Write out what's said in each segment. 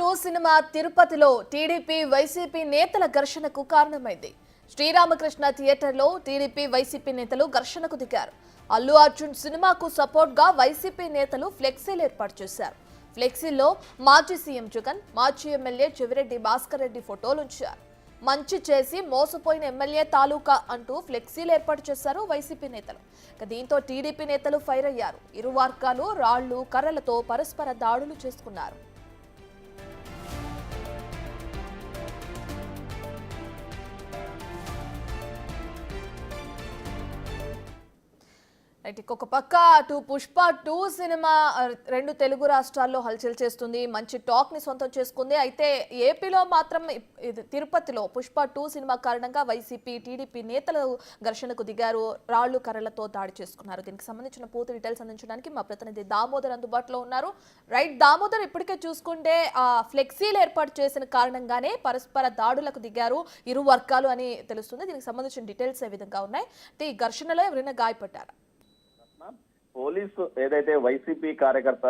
2 cinema తిరుపతిలో TDP YCP నేతల ఘర్షణకు కారణమైంది. శ్రీరామకృష్ణ థియేటర్లో టీడీపీ వైసీపీ నేతలు ఘర్షణకు దిగారు. అల్లు అర్జున్ సినిమాకు సపోర్ట్ గా వైసీపీ నేతలు ఫ్లెక్సీలు ఏర్పాటు చేశారు. ఫ్లెక్సీల్లో మాజీ సీఎం జగన్, మాజీ ఎమ్మెల్యే చెవిరెడ్డి భాస్కర్ రెడ్డి ఫోటోలుంచారు. మంచి చేసి మోసపోయిన ఎమ్మెల్యే తాలూకా అంటూ ఫ్లెక్సీలు ఏర్పాటు చేశారు వైసీపీ నేతలు. దీంతో టీడీపీ నేతలు ఫైర్ అయ్యారు. ఇరు వర్గాలు రాళ్లు కర్రలతో పరస్పర దాడులు చేసుకున్నారు. ఒక పక్క అటు పుష్ప 2 సినిమా రెండు తెలుగు రాష్ట్రాల్లో హల్చల్ చేస్తుంది, మంచి టాక్ ని సొంతం చేసుకుంది. అయితే ఏపీలో మాత్రం తిరుపతిలో పుష్ప 2 సినిమా కారణంగా వైసీపీ టీడీపీ నేతలు ఘర్షణకు దిగారు, రాళ్లు కర్రలతో దాడి చేసుకున్నారు. దీనికి సంబంధించిన పూర్తి డీటెయిల్స్ అందించడానికి మా ప్రతినిధి దామోదర్ అందుబాటులో ఉన్నారు. రైట్ దామోదర్, ఇప్పటికే చూసుకుంటే ఆ ఫ్లెక్సీలు ఏర్పాటు చేసిన కారణంగానే పరస్పర దాడులకు దిగారు ఇరు వర్గాలు అని తెలుస్తుంది. దీనికి సంబంధించిన డీటెయిల్స్ ఏ విధంగా ఉన్నాయి? ఈ ఘర్షణలో ఎవరైనా గాయపడ్డారా? పోలీసు ఏదైతే వైసీపీ కార్యకర్త,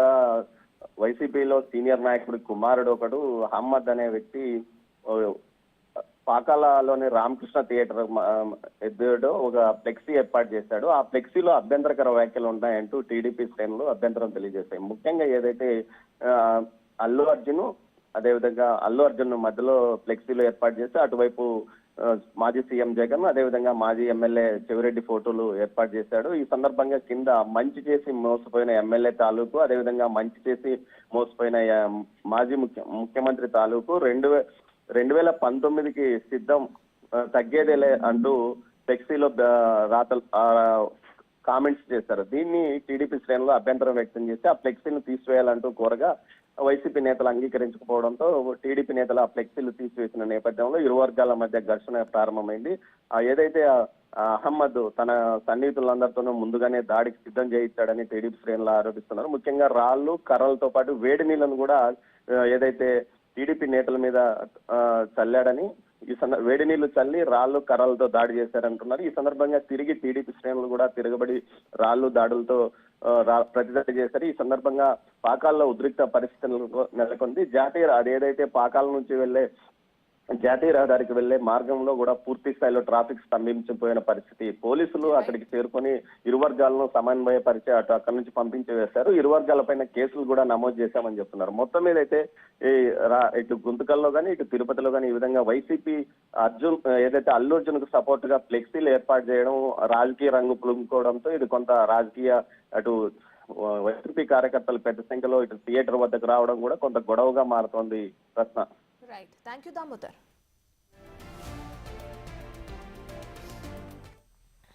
వైసీపీలో సీనియర్ నాయకుడి కుమారుడు ఒకడు అహ్మద్ అనే వ్యక్తి పాకాలలోని రామకృష్ణ థియేటర్ ఎదురు ఒక ఫ్లెక్సీ ఏర్పాటు చేశాడు. ఆ ఫ్లెక్సీలో అభ్యంతరకర వ్యాఖ్యలు ఉన్నాయంటూ టీడీపీ శ్రేణులు అభ్యంతరం తెలియజేశాయి. ముఖ్యంగా ఏదైతే అల్లు అర్జున్ మధ్యలో ఫ్లెక్సీలో ఏర్పాటు చేస్తే అటువైపు మాజీ సీఎం జగన్, అదేవిధంగా మాజీ ఎమ్మెల్యే చెవిరెడ్డి ఫోటోలు ఏర్పాటు చేశాడు. ఈ సందర్భంగా కింద మంచి చేసి మోసపోయిన ఎమ్మెల్యే తాలూకు, అదేవిధంగా మంచి చేసి మోసపోయిన మాజీ ముఖ్యమంత్రి తాలూకు 2019కి సిద్ధం తగ్గేదేలే అంటూ ఫ్లెక్సీలో రాతలు కామెంట్స్ చేశారు. దీన్ని టీడీపీ శ్రేణులు అభ్యంతరం వ్యక్తం చేసి ఆ ఫ్లెక్సీని తీసివేయాలంటూ కోరగా వైసీపీ నేతలు అంగీకరించకపోవడంతో టీడీపీ నేతలు ఆ ఫ్లెక్సీలు తీసివేసిన నేపథ్యంలో ఇరు వర్గాల మధ్య ఘర్షణ ప్రారంభమైంది. ఏదైతే అహ్మద్ తన సన్నిహితులందరితోనూ ముందుగానే దాడికి సిద్ధం చేయించాడని టీడీపీ శ్రేణులు ఆరోపిస్తున్నారు. ముఖ్యంగా రాళ్లు కర్రలతో పాటు వేడి నీళ్లను కూడా ఏదైతే టీడీపీ నేతల మీద చల్లాడని, వేడి నీళ్లు చల్లి రాళ్లు కర్రలతో దాడి చేశారంటున్నారు. ఈ సందర్భంగా తిరిగి టీడీపీ శ్రేణులు కూడా తిరగబడి రాళ్లు దాడులతో ప్రతిదాడి చేశారు. ఈ సందర్భంగా పాకాల్లో ఉద్రిక్త పరిస్థితులు నెలకొంది. అదేదైతే పాకాల నుంచి వెళ్లే జాతీయ రహదారికి వెళ్లే మార్గంలో కూడా పూర్తి స్థాయిలో ట్రాఫిక్ స్తంభించిపోయిన పరిస్థితి. పోలీసులు అక్కడికి చేరుకొని ఇరు వర్గాలను సమన్వయపరిచి అక్కడి నుంచి పంపించి వేశారు. ఇరు వర్గాలపైన కేసులు కూడా నమోదు చేశామని చెప్తున్నారు. మొత్తం మీద అయితే ఇటు గుంతకల్లో కానీ ఇటు తిరుపతిలో కానీ ఈ విధంగా వైసీపీ ఏదైతే అల్లు అర్జున్ కు సపోర్ట్ గా ఫ్లెక్సీలు ఏర్పాటు చేయడం, రాజకీయ రంగు పులుముకోవడంతో ఇది కొంత రాజకీయ అటు వైసీపీ కార్యకర్తలు పెద్ద సంఖ్యలో ఇటు థియేటర్ వద్దకు రావడం కూడా కొంత గొడవగా మారుతోంది. ప్రశ్న. Right, thank you Damodar.